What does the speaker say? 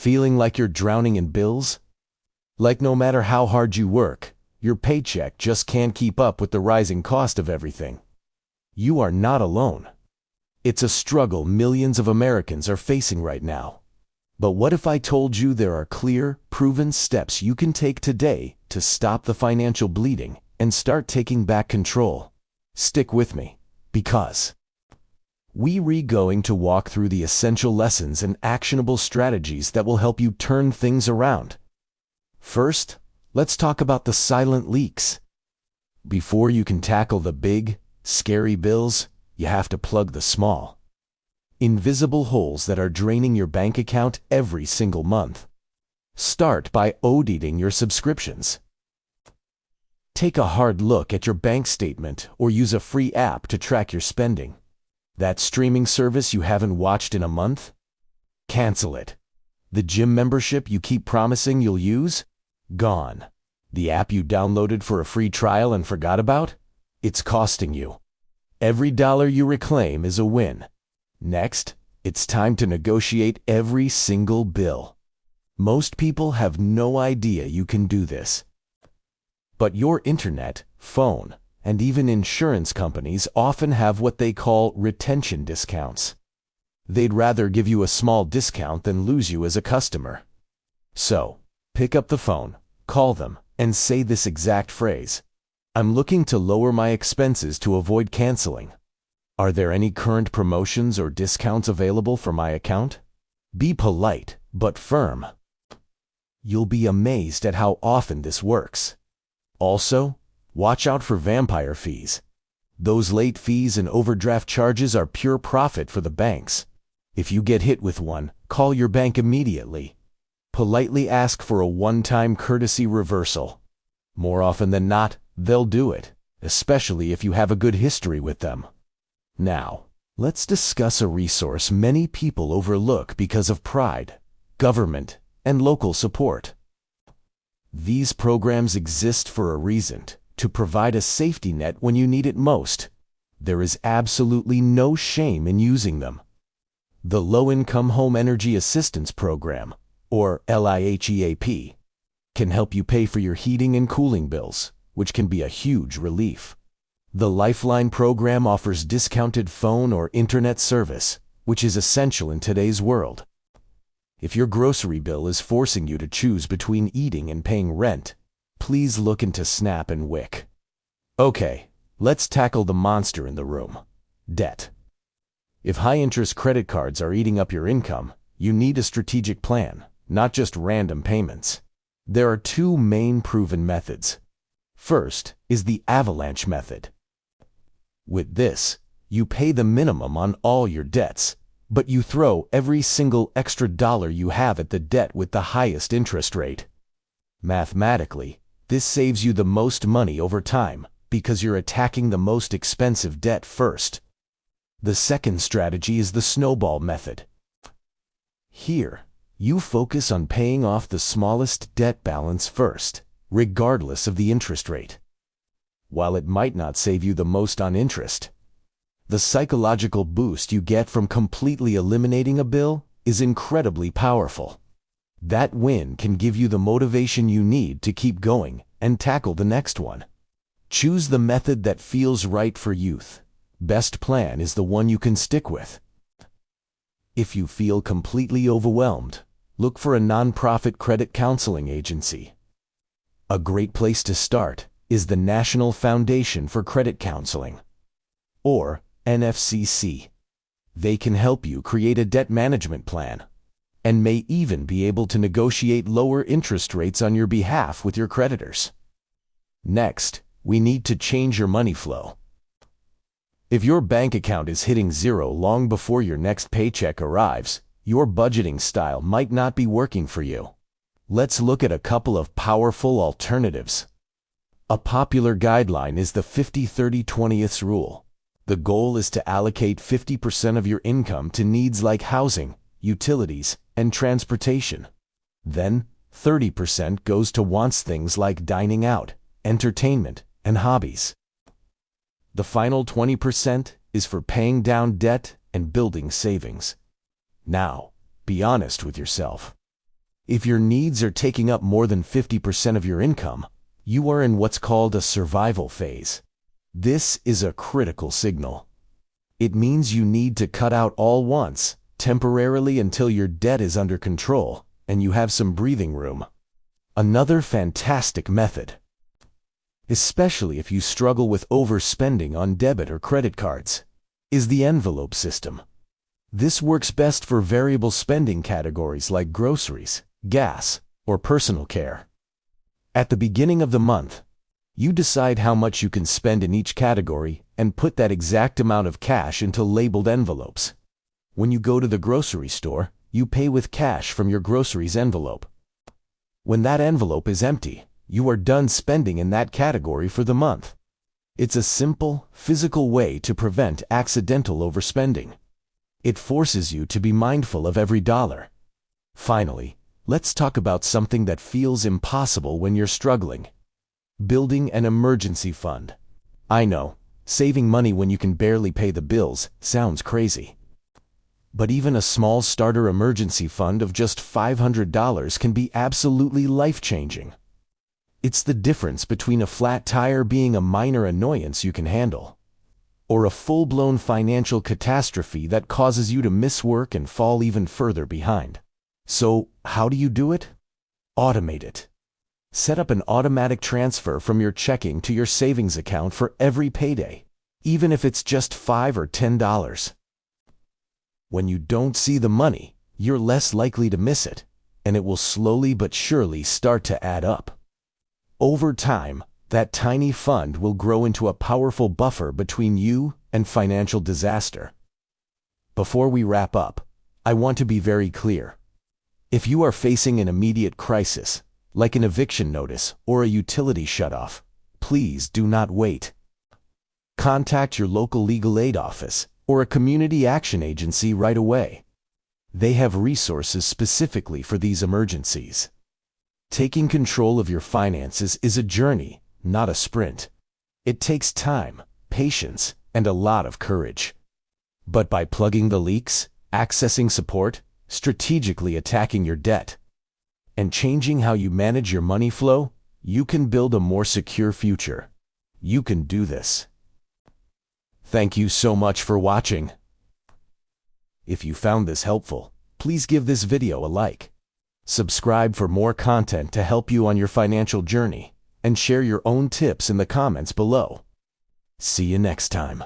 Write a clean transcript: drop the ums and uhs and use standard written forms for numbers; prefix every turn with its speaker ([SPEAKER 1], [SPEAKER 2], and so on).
[SPEAKER 1] Feeling like you're drowning in bills? Like no matter how hard you work, your paycheck just can't keep up with the rising cost of everything? You are not alone. It's a struggle millions of Americans are facing right now. But what if I told you there are clear, proven steps you can take today to stop the financial bleeding and start taking back control? Stick with me, because we're going to walk through the essential lessons and actionable strategies that will help you turn things around. First, let's talk about the silent leaks. Before you can tackle the big, scary bills, you have to plug the small, invisible holes that are draining your bank account every single month. Start by auditing your subscriptions. Take a hard look at your bank statement or use a free app to track your spending. That streaming service you haven't watched in a month? Cancel it. The gym membership you keep promising you'll use? Gone. The app you downloaded for a free trial and forgot about? It's costing you. Every dollar you reclaim is a win. Next, it's time to negotiate every single bill. Most people have no idea you can do this. But your internet, phone, and even insurance companies often have what they call retention discounts. They'd rather give you a small discount than lose you as a customer. So, pick up the phone, call them, and say this exact phrase: "I'm looking to lower my expenses to avoid canceling. Are there any current promotions or discounts available for my account?" Be polite, but firm. You'll be amazed at how often this works. Also, watch out for vampire fees. Those late fees and overdraft charges are pure profit for the banks. If you get hit with one, call your bank immediately. Politely ask for a one-time courtesy reversal. More often than not, they'll do it, especially if you have a good history with them. Now, let's discuss a resource many people overlook because of pride, government, and local support. These programs exist for a reason: to provide a safety net when you need it most. There is absolutely no shame in using them. The Low-Income Home Energy Assistance Program, or LIHEAP, can help you pay for your heating and cooling bills, which can be a huge relief. The Lifeline program offers discounted phone or internet service, which is essential in today's world. If your grocery bill is forcing you to choose between eating and paying rent, please look into SNAP and WIC. Okay, let's tackle the monster in the room: debt. If high-interest credit cards are eating up your income, you need a strategic plan, not just random payments. There are two main proven methods. First is the avalanche method. With this, you pay the minimum on all your debts, but you throw every single extra dollar you have at the debt with the highest interest rate. Mathematically, this saves you the most money over time because you're attacking the most expensive debt first. The second strategy is the snowball method. Here, you focus on paying off the smallest debt balance first, regardless of the interest rate. While it might not save you the most on interest, the psychological boost you get from completely eliminating a bill is incredibly powerful. That win can give you the motivation you need to keep going and tackle the next one. Choose the method that feels right for you. Best plan is the one you can stick with. If you feel completely overwhelmed, look for a nonprofit credit counseling agency. A great place to start is the National Foundation for Credit Counseling, or NFCC. They can help you create a debt management plan and may even be able to negotiate lower interest rates on your behalf with your creditors. Next, we need to change your money flow. If your bank account is hitting zero long before your next paycheck arrives, your budgeting style might not be working for you. Let's look at a couple of powerful alternatives. A popular guideline is the 50-30-20th rule. The goal is to allocate 50% of your income to needs like housing, utilities, and transportation. Then, 30% goes to wants, things like dining out, entertainment, and hobbies. The final 20% is for paying down debt and building savings. Now, be honest with yourself. If your needs are taking up more than 50% of your income, you are in what's called a survival phase. This is a critical signal. It means you need to cut out all once, temporarily until your debt is under control and you have some breathing room. Another fantastic method, especially if you struggle with overspending on debit or credit cards, is the envelope system. This works best for variable spending categories like groceries, gas, or personal care. At the beginning of the month, you decide how much you can spend in each category and put that exact amount of cash into labeled envelopes. When you go to the grocery store, you pay with cash from your groceries envelope. When that envelope is empty, you are done spending in that category for the month. It's a simple, physical way to prevent accidental overspending. It forces you to be mindful of every dollar. Finally, let's talk about something that feels impossible when you're struggling. Building an emergency fund. I know, saving money when you can barely pay the bills sounds crazy. But even a small starter emergency fund of just $500 can be absolutely life-changing. It's the difference between a flat tire being a minor annoyance you can handle, or a full-blown financial catastrophe that causes you to miss work and fall even further behind. So, how do you do it? Automate it. Set up an automatic transfer from your checking to your savings account for every payday, even if it's just $5 or $10. When you don't see the money, you're less likely to miss it, and it will slowly but surely start to add up. Over time, that tiny fund will grow into a powerful buffer between you and financial disaster. Before we wrap up, I want to be very clear. If you are facing an immediate crisis, like an eviction notice or a utility shutoff, please do not wait. Contact your local legal aid office or a community action agency right away. They have resources specifically for these emergencies. Taking control of your finances is a journey, not a sprint. It takes time, patience, and a lot of courage. But by plugging the leaks, accessing support, strategically attacking your debt, and changing how you manage your money flow, you can build a more secure future. You can do this. Thank you so much for watching. If you found this helpful, please give this video a like. Subscribe for more content to help you on your financial journey, and share your own tips in the comments below. See you next time.